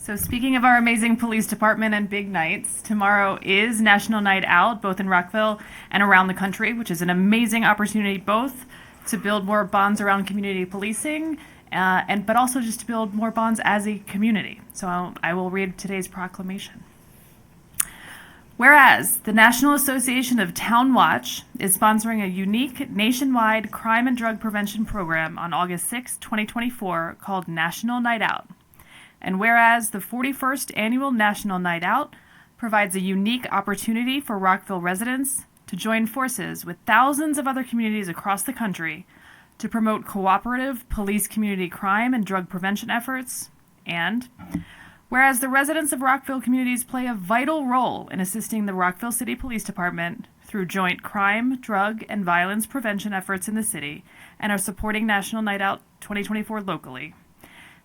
So speaking of our amazing police department and big nights, tomorrow is National Night Out, both in Rockville and around the country, which is an amazing opportunity both to build more bonds around community policing, but also just to build more bonds as a community. So I will read today's proclamation. Whereas the National Association of Town Watch is sponsoring a unique nationwide crime and drug prevention program on August 6, 2024, called National Night Out. And whereas the 41st Annual National Night Out provides a unique opportunity for Rockville residents to join forces with thousands of other communities across the country to promote cooperative police community crime and drug prevention efforts, and whereas the residents of Rockville communities play a vital role in assisting the Rockville City Police Department through joint crime, drug, and violence prevention efforts in the city and are supporting National Night Out 2024 locally.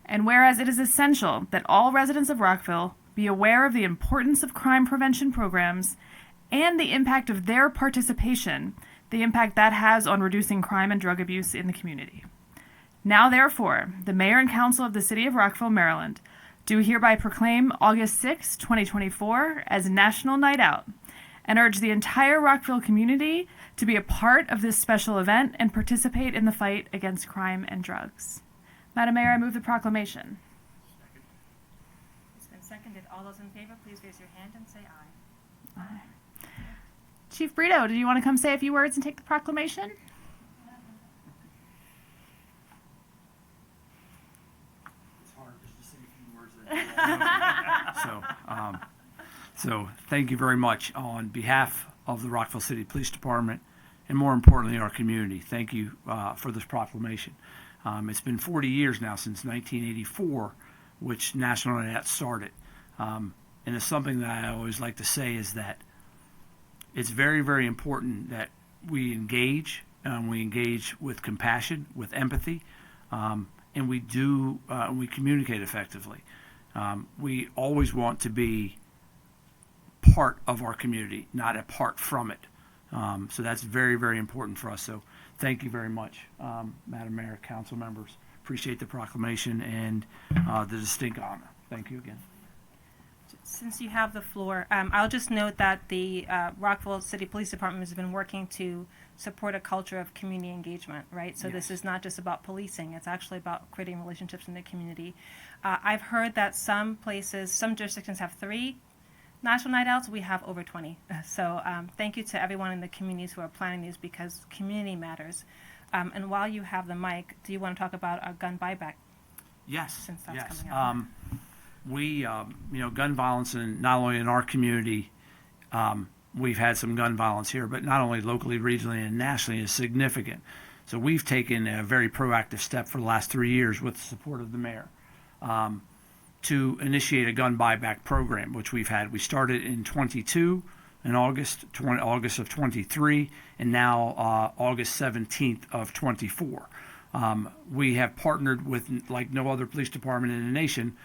And whereas it is essential that all residents of Rockville be aware of the importance of crime prevention programs and the impact of their participation, the impact that has on reducing crime and drug abuse in the community. Now, therefore, the Mayor and Council of the City of Rockville, Maryland, do hereby proclaim August 6, 2024 as National Night Out and urge the entire Rockville community to be a part of this special event and participate in the fight against crime and drugs. Madam Mayor, I move the proclamation. Second. It's been seconded. All those in favor, please raise your hand and say aye. Aye. Chief Brito, do you want to come say a few words and take the proclamation? It's hard just to say a few words. So thank you very much on behalf of the Rockville City Police Department and more importantly our community. Thank you for this proclamation. It's been 40 years now since 1984, which National Night Out started. And it's something that I always like to say is that it's very, very important that we engage with compassion, with empathy, and we communicate effectively. We always want to be part of our community, not apart from it. So that's very, very important for us. So thank you very much, Madam Mayor, council members. Appreciate the proclamation and the distinct honor. Thank you again. Since you have the floor, I'll just note that the Rockville City Police Department has been working to support a culture of community engagement, right? So This is not just about policing. It's actually about creating relationships in the community. I've heard that some jurisdictions have 3 National Night Outs. We have over 20. So thank you to everyone in the communities who are planning these because community matters. And while you have the mic, do you want to talk about our gun buyback? Yes. Since that's coming up. We, gun violence, and not only in our community, we've had some gun violence here, but not only locally, regionally, and nationally is significant. So we've taken a very proactive step for the last 3 years with the support of the mayor to initiate a gun buyback program, which we've had. We started in 22 in August of 23, and now August 17th of 24. We have partnered with, like no other police department in the nation,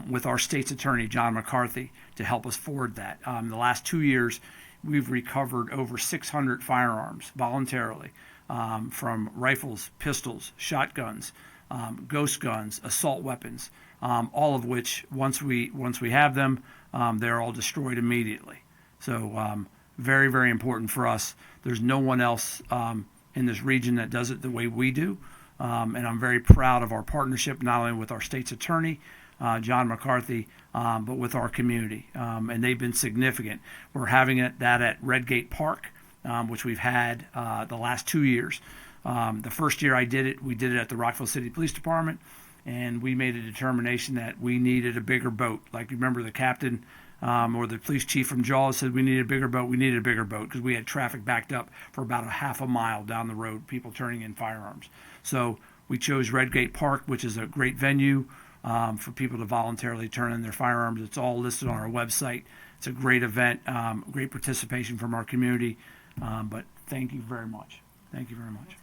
with our state's attorney, John McCarthy, to help us forward that. The last 2 years, we've recovered over 600 firearms voluntarily, from rifles, pistols, shotguns, ghost guns, assault weapons, all of which, once we have them, they're all destroyed immediately. So very, very important for us. There's no one else in this region that does it the way we do. And I'm very proud of our partnership, not only with our state's attorney, John McCarthy, but with our community. And they've been significant. We're having that at Redgate Park, which we've had the last 2 years. The first year we did it at the Rockville City Police Department, and we made a determination that we needed a bigger boat. Like, you remember the captain or the police chief from Jaws said we needed a bigger boat. We needed a bigger boat because we had traffic backed up for about a half a mile down the road, people turning in firearms. So we chose Redgate Park, which is a great venue for people to voluntarily turn in their firearms. It's all listed on our website. It's a great event, great participation from our community. But thank you very much. Thank you very much.